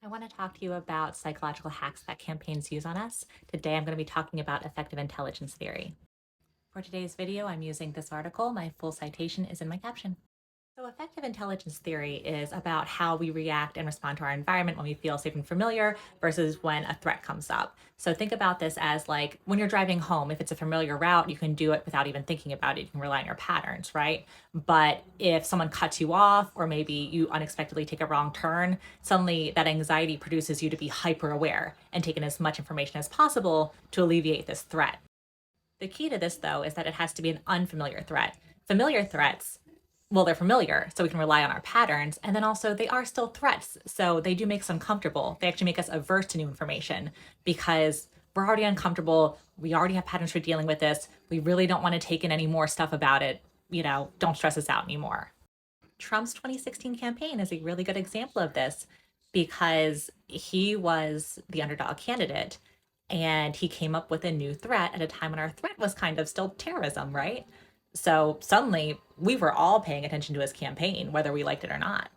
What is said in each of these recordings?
I want to talk to you about psychological hacks that campaigns use on us. Today, I'm going to be talking about effective intelligence theory. For today's video, I'm using this article. My full citation is in my caption. So, effective intelligence theory is about how we react and respond to our environment when we feel safe and familiar versus when a threat comes up. So, think about this as like when you're driving home, if it's a familiar route, you can do it without even thinking about it. You can rely on your patterns, right? But if someone cuts you off, or maybe you unexpectedly take a wrong turn, suddenly that anxiety produces you to be hyper aware and take in as much information as possible to alleviate this threat. The key to this, though, is that it has to be an unfamiliar threat. Familiar threats, well, they're familiar, so we can rely on our patterns. And then also, they are still threats. So they do make us uncomfortable. They actually make us averse to new information because we're already uncomfortable. We already have patterns for dealing with this. We really don't want to take in any more stuff about it. Don't stress us out anymore. Trump's 2016 campaign is a really good example of this because he was the underdog candidate and he came up with a new threat at a time when our threat was kind of still terrorism, right? So suddenly we were all paying attention to his campaign, whether we liked it or not.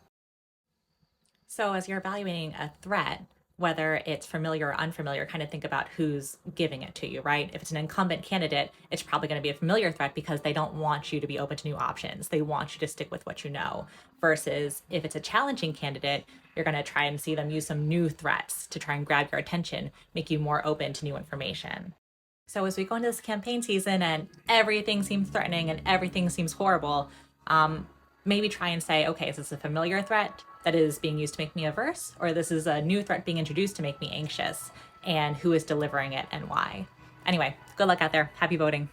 So as you're evaluating a threat, whether it's familiar or unfamiliar, kind of think about who's giving it to you, right? If it's an incumbent candidate, it's probably going to be a familiar threat because they don't want you to be open to new options. They want you to stick with what you know. Versus if it's a challenging candidate, you're going to try and see them use some new threats to try and grab your attention, make you more open to new information. So as we go into this campaign season and everything seems threatening and everything seems horrible, maybe try and say, okay, is this a familiar threat that is being used to make me averse, or this is a new threat being introduced to make me anxious, and who is delivering it and why? Anyway, good luck out there. Happy voting.